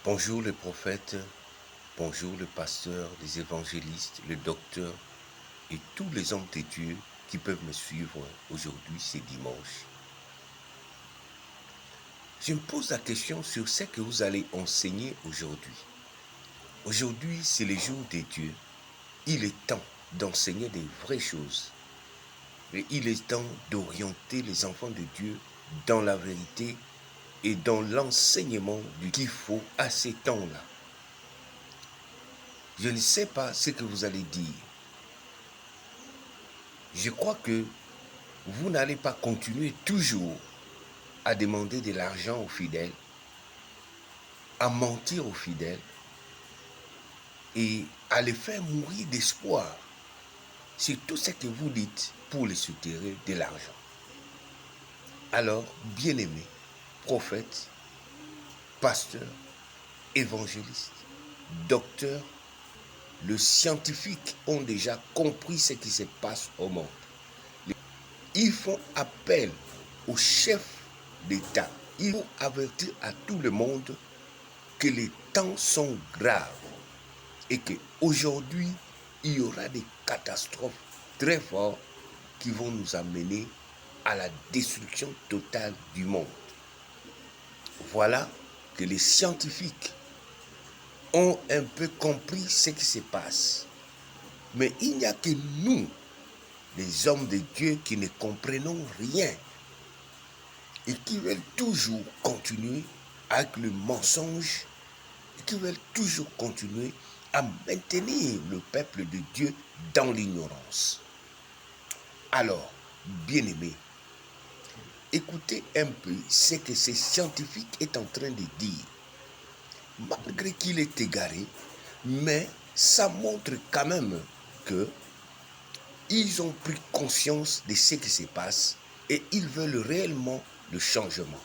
Bonjour les prophètes, bonjour le pasteur, les évangélistes, le docteur et tous les hommes de Dieu qui peuvent me suivre aujourd'hui, c'est dimanche. Je me pose la question sur ce que vous allez enseigner aujourd'hui. Aujourd'hui, c'est le jour de Dieu. Il est temps d'enseigner des vraies choses. Et il est temps d'orienter les enfants de Dieu dans la vérité et dans l'enseignement qu'il faut à ces temps-là. Je ne sais pas ce que vous allez dire. Je crois que vous n'allez pas continuer toujours à demander de l'argent aux fidèles, à mentir aux fidèles et à les faire mourir d'espoir. C'est tout ce que vous dites pour les soutirer de l'argent. Alors, bien-aimés, prophètes, pasteurs, évangélistes, docteurs, les scientifiques ont déjà compris ce qui se passe au monde. Ils font appel aux chefs d'État. Ils vont avertir à tout le monde que les temps sont graves et qu'aujourd'hui, il y aura des catastrophes très fortes qui vont nous amener à la destruction totale du monde. Voilà que les scientifiques ont un peu compris ce qui se passe. Mais il n'y a que nous, les hommes de Dieu, qui ne comprenons rien et qui veulent toujours continuer avec le mensonge et qui veulent toujours continuer à maintenir le peuple de Dieu dans l'ignorance. Alors, bien-aimés, écoutez un peu ce que ces scientifiques est en train de dire. Malgré qu'il est égaré, mais ça montre quand même que ils ont pris conscience de ce qui se passe et ils veulent réellement le changement.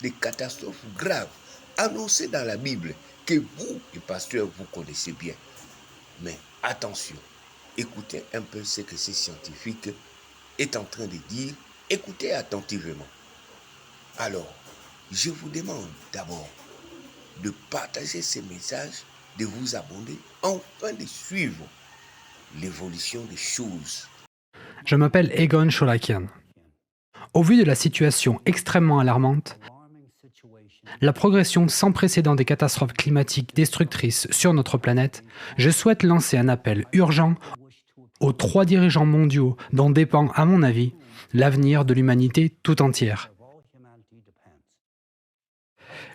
Les catastrophes graves annoncées dans la Bible que vous, les pasteurs, vous connaissez bien. Mais attention, écoutez un peu ce que ces scientifiques est en train de dire. Écoutez attentivement. Alors, je vous demande d'abord de partager ces messages, de vous abonner, afin de suivre l'évolution des choses. Je m'appelle Egon Cholakian. Au vu de la situation extrêmement alarmante, la progression sans précédent des catastrophes climatiques destructrices sur notre planète, je souhaite lancer un appel urgent aux 3 dirigeants mondiaux dont dépend, à mon avis, l'avenir de l'humanité tout entière.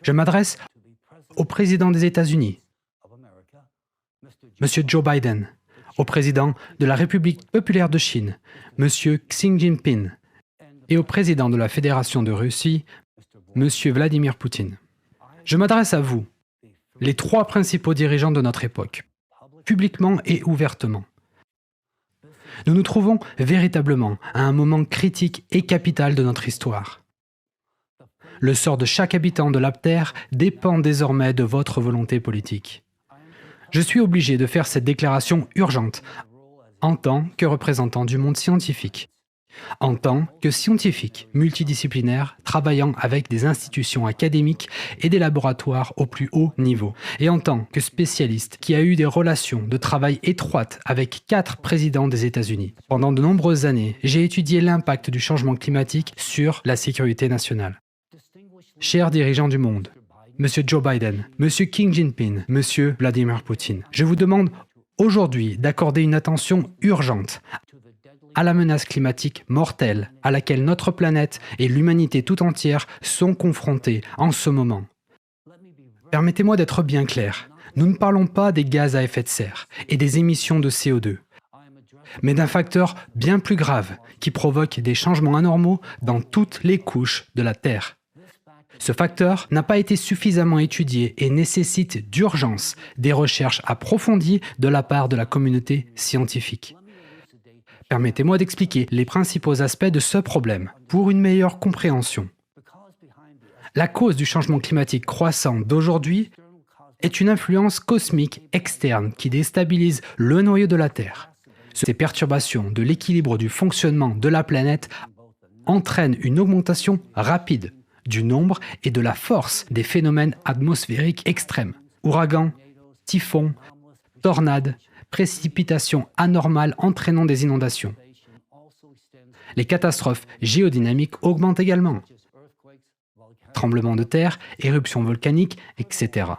Je m'adresse au président des États-Unis, M. Joe Biden, au président de la République populaire de Chine, M. Xi Jinping, et au président de la Fédération de Russie, M. Vladimir Poutine. Je m'adresse à vous, les 3 principaux dirigeants de notre époque, publiquement et ouvertement. Nous nous trouvons véritablement à un moment critique et capital de notre histoire. Le sort de chaque habitant de la Terre dépend désormais de votre volonté politique. Je suis obligé de faire cette déclaration urgente en tant que représentant du monde scientifique, en tant que scientifique multidisciplinaire travaillant avec des institutions académiques et des laboratoires au plus haut niveau, et en tant que spécialiste qui a eu des relations de travail étroites avec 4 présidents des États-Unis. Pendant de nombreuses années, j'ai étudié l'impact du changement climatique sur la sécurité nationale. Chers dirigeants du monde, Monsieur Joe Biden, Monsieur Xi Jinping, Monsieur Vladimir Poutine, je vous demande aujourd'hui d'accorder une attention urgente à la menace climatique mortelle à laquelle notre planète et l'humanité tout entière sont confrontées en ce moment. Permettez-moi d'être bien clair, nous ne parlons pas des gaz à effet de serre et des émissions de CO2, mais d'un facteur bien plus grave qui provoque des changements anormaux dans toutes les couches de la Terre. Ce facteur n'a pas été suffisamment étudié et nécessite d'urgence des recherches approfondies de la part de la communauté scientifique. Permettez-moi d'expliquer les principaux aspects de ce problème pour une meilleure compréhension. La cause du changement climatique croissant d'aujourd'hui est une influence cosmique externe qui déstabilise le noyau de la Terre. Ces perturbations de l'équilibre du fonctionnement de la planète entraînent une augmentation rapide du nombre et de la force des phénomènes atmosphériques extrêmes. Ouragans, typhons, tornades, précipitations anormales entraînant des inondations. Les catastrophes géodynamiques augmentent également. Tremblements de terre, éruptions volcaniques, etc.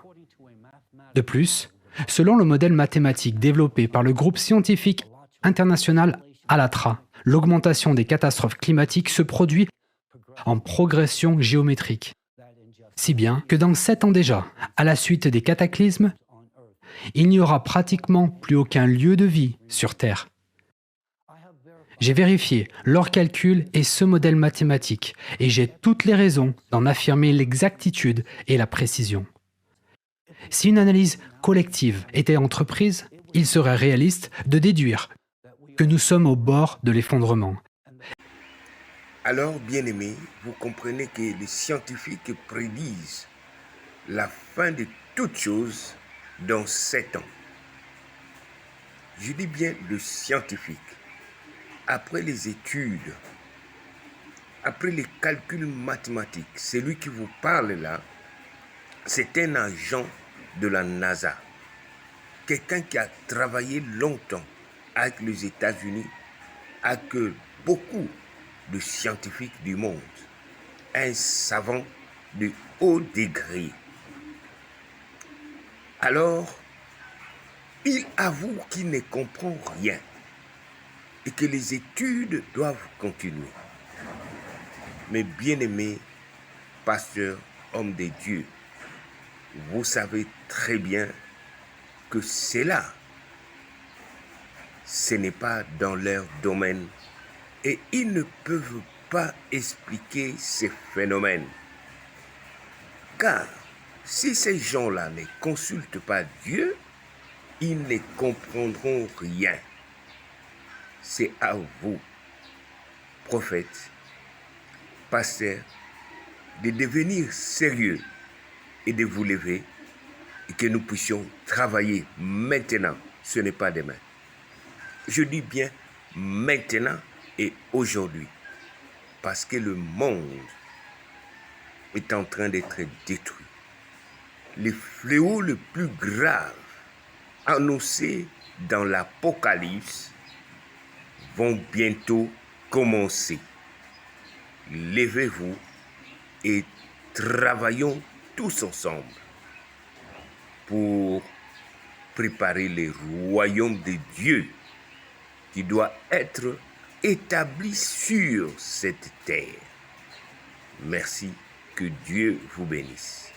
De plus, selon le modèle mathématique développé par le groupe scientifique international ALATRA, l'augmentation des catastrophes climatiques se produit en progression géométrique. Si bien que dans 7 ans déjà, à la suite des cataclysmes, il n'y aura pratiquement plus aucun lieu de vie sur Terre. J'ai vérifié leurs calculs et ce modèle mathématique, et j'ai toutes les raisons d'en affirmer l'exactitude et la précision. Si une analyse collective était entreprise, il serait réaliste de déduire que nous sommes au bord de l'effondrement. Alors, bien-aimés, vous comprenez que les scientifiques prédisent la fin de toutes choses dans 7 ans. Je dis bien le scientifique. Après les études, après les calculs mathématiques, celui qui vous parle là, c'est un agent de la NASA. Quelqu'un qui a travaillé longtemps avec les États-Unis, avec beaucoup de scientifiques du monde. Un savant de haut degré. Alors, il avoue qu'il ne comprend rien et que les études doivent continuer. Mais bien-aimés, pasteurs, hommes de Dieu, vous savez très bien que cela, ce n'est pas dans leur domaine et ils ne peuvent pas expliquer ces phénomènes. Car si ces gens-là ne consultent pas Dieu, ils ne comprendront rien. C'est à vous, prophètes, pasteurs, de devenir sérieux et de vous lever et que nous puissions travailler maintenant. Ce n'est pas demain. Je dis bien maintenant et aujourd'hui. Parce que le monde est en train d'être détruit. Les fléaux les plus graves annoncés dans l'Apocalypse vont bientôt commencer. Levez-vous et travaillons tous ensemble pour préparer le royaume de Dieu qui doit être établi sur cette terre. Merci, que Dieu vous bénisse.